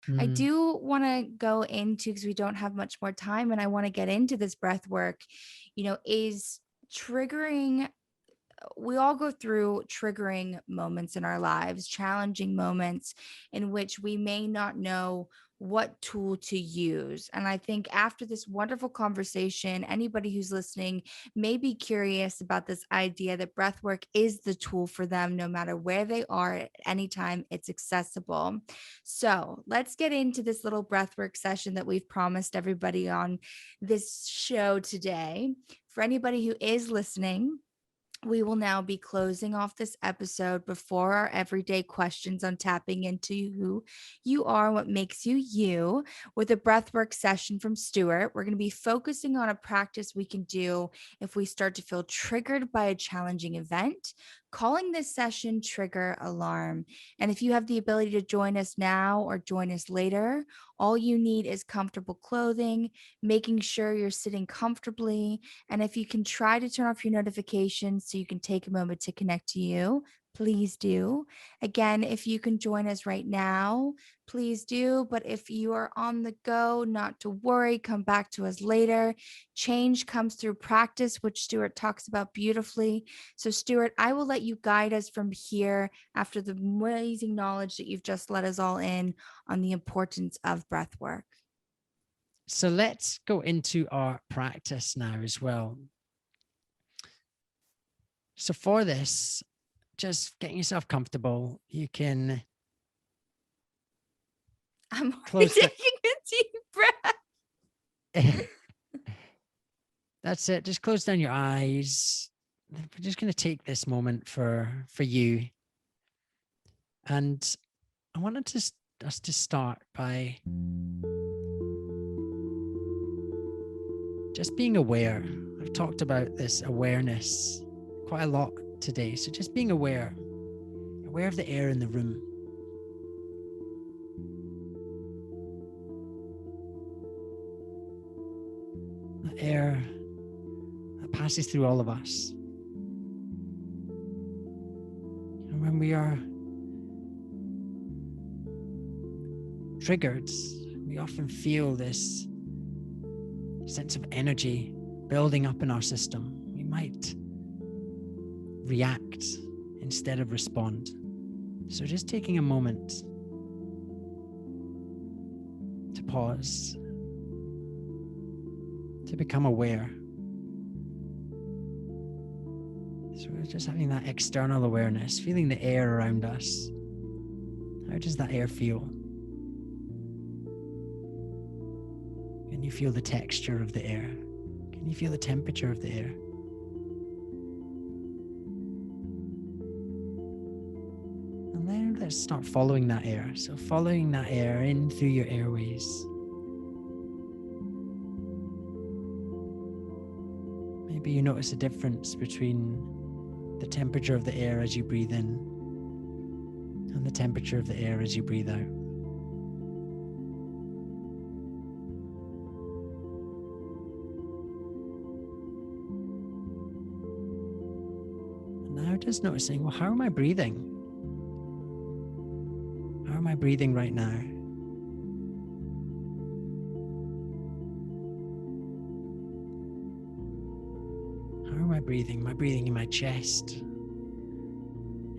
I Mm. do want to go into, because we don't have much more time, and I want to get into this breath work, is triggering. We all go through triggering moments in our lives, challenging moments in which we may not know what tool to use. And I think after this wonderful conversation, anybody who's listening may be curious about this idea that breathwork is the tool for them, no matter where they are at any time it's accessible. So let's get into this little breathwork session that we've promised everybody on this show today. For anybody who is listening, we will now be closing off this episode before our everyday questions on tapping into who you are, what makes you you, with a breathwork session from Stuart. We're going to be focusing on a practice we can do if we start to feel triggered by a challenging event, calling this session Trigger Alarm. And if you have the ability to join us now or join us later, all you need is comfortable clothing, making sure you're sitting comfortably, and if you can try to turn off your notifications so you can take a moment to connect to you, please do. Again, if you can join us right now, please do. But if you are on the go, not to worry, come back to us later. Change comes through practice, which Stuart talks about beautifully. So, Stuart, I will let you guide us from here after the amazing knowledge that you've just let us all in on the importance of breath work. So let's go into our practice now as well. So for this, just getting yourself comfortable. You can I'm already close taking a deep breath. That's it. Just close down your eyes. We're just going to take this moment for you. And I wanted us to start by just being aware. I've talked about this awareness quite a lot today. So just being aware of the air in the room. The air that passes through all of us. And when we are triggered, we often feel this sense of energy building up in our system. We might react instead of respond. So just taking a moment to pause, to become aware. So we're just having that external awareness, feeling the air around us. How does that air feel? Can you feel the texture of the air? Can you feel the temperature of the air? And then let's start following that air. So following that air in through your airways. Maybe you notice a difference between the temperature of the air as you breathe in and the temperature of the air as you breathe out. And now just noticing, well, how am I breathing? How am I breathing right now? How am I breathing? Am I breathing in my chest?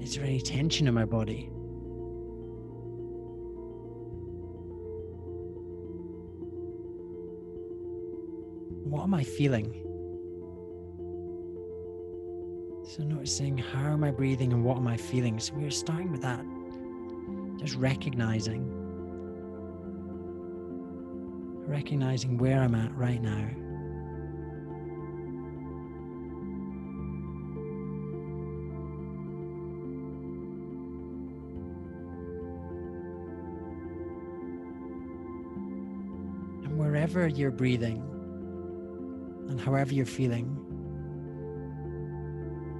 Is there any tension in my body? What am I feeling? So noticing, how am I breathing and what am I feeling? So we're starting with that. Just recognizing where I'm at right now. And wherever you're breathing and however you're feeling,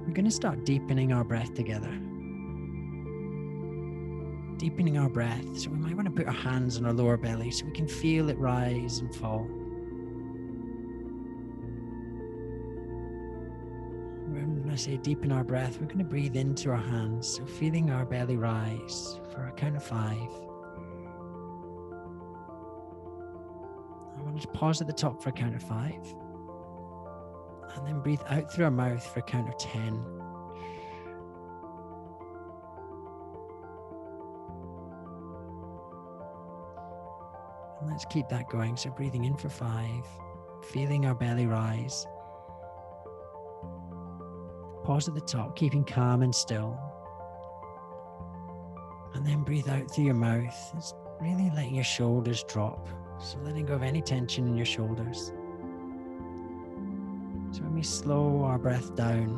we're going to start deepening our breath together. Deepening our breath. So we might want to put our hands on our lower belly so we can feel it rise and fall. When I say deepen our breath, we're going to breathe into our hands. So feeling our belly rise for a count of 5. just pause at the top for a count of 5. And then breathe out through our mouth for a count of 10. And let's keep that going. So breathing in for 5, feeling our belly rise. Pause at the top, keeping calm and still. And then breathe out through your mouth. It's really letting your shoulders drop. So letting go of any tension in your shoulders. So when we slow our breath down,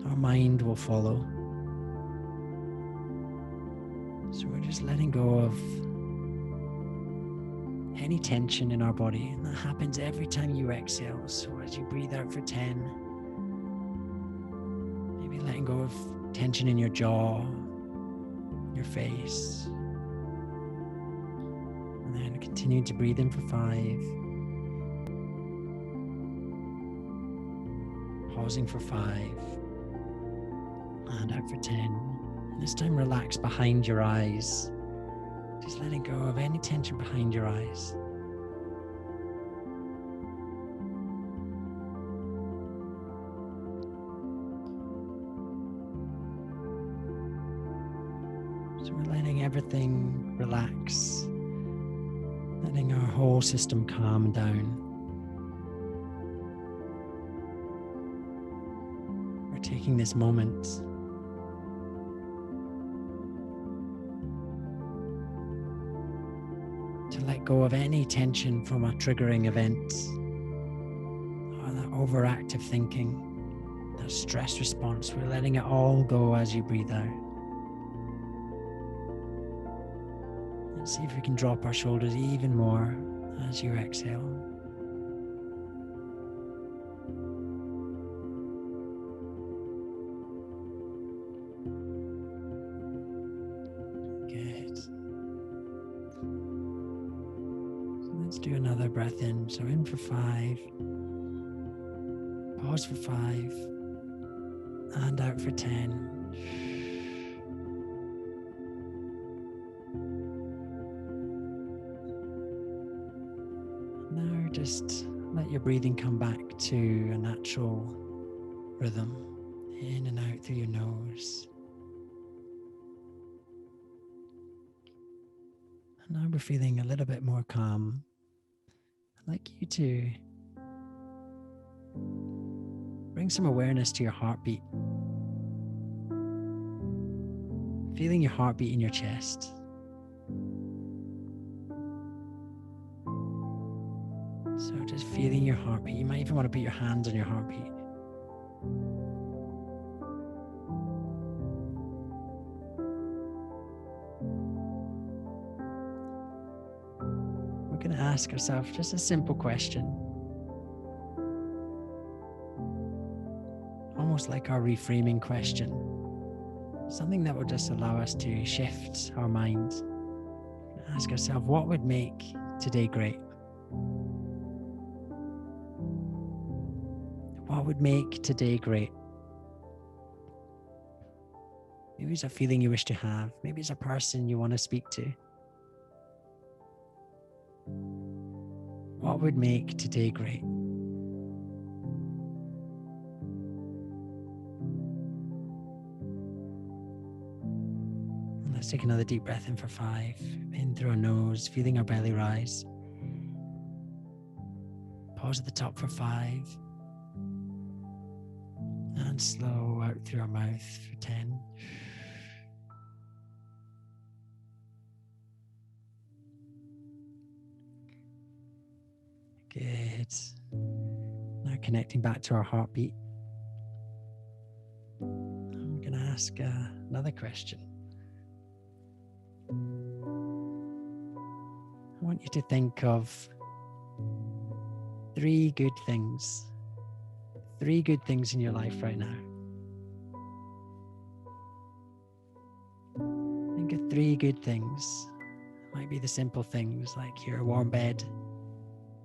our mind will follow. So we're just letting go of any tension in our body. And that happens every time you exhale. So as you breathe out for 10, maybe letting go of tension in your jaw, your face. And then continue to breathe in for 5. Pausing for 5. And out for 10. And this time relax behind your eyes. Just letting go of any tension behind your eyes. So we're letting everything relax, letting our whole system calm down. We're taking this moment to let go of any tension from a triggering event or that overactive thinking, that stress response. We're letting it all go as you breathe out. Let's see if we can drop our shoulders even more as you exhale. Good. So let's do another breath in. So in for 5, pause for 5, and out for 10. Now just let your breathing come back to a natural rhythm, in and out through your nose. And now we're feeling a little bit more calm. I'd like you to bring some awareness to your heartbeat. Feeling your heartbeat in your chest. So just feeling your heartbeat. You might even want to put your hands on your heartbeat. We're going to ask ourselves just a simple question. Almost like our reframing question. Something that will just allow us to shift our mind. Ask ourselves, what would make today great? What would make today great? Maybe it's a feeling you wish to have. Maybe it's a person you want to speak to. What would make today great? And let's take another deep breath in for 5. In through our nose, feeling our belly rise. Pause at the top for 5. And slow out through our mouth for 10. Good. Now connecting back to our heartbeat. I'm going to ask another question. I want you to think of 3 good things. 3 good things in your life right now. Think of 3 good things. It might be the simple things like your warm bed,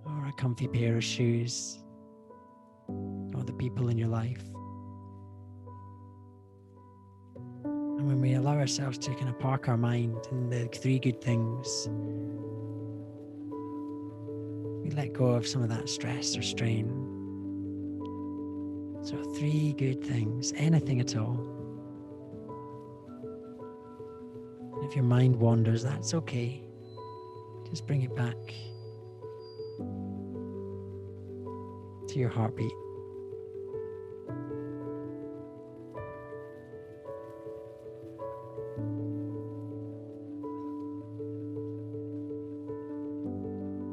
or a comfy pair of shoes, or the people in your life. And when we allow ourselves to kind of park our mind in the 3 good things, we let go of some of that stress or strain. So 3 good things, anything at all. And if your mind wanders, that's okay. Just bring it back to your heartbeat.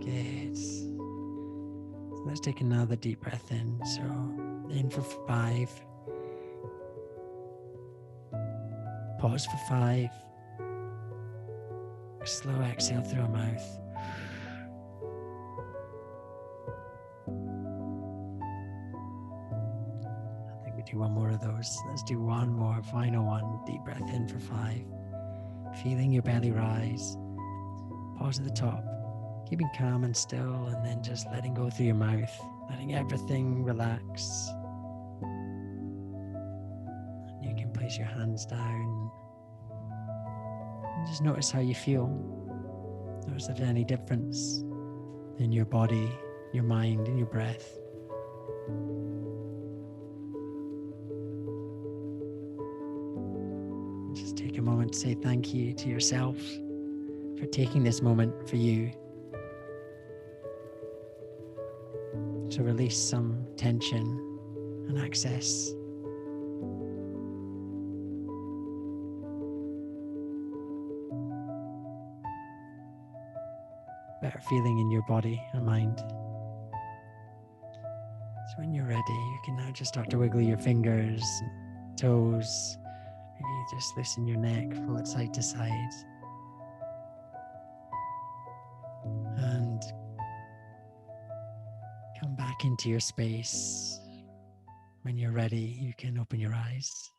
Good. So let's take another deep breath in. So in for 5. Pause for 5. Slow exhale through our mouth. I think we do one more of those. Let's do one more, final one. Deep breath in for 5. Feeling your belly rise. Pause at the top. Keeping calm and still, and then just letting go through your mouth. Letting everything relax. And you can place your hands down. And just notice how you feel. Notice if there's any difference in your body, your mind, and your breath. Just take a moment to say thank you to yourself for taking this moment for you to release some tension and access better feeling in your body and mind. So when you're ready, you can now just start to wiggle your fingers, toes, maybe just loosen your neck, pull it side to side. And come back into your space. When you're ready, you can open your eyes.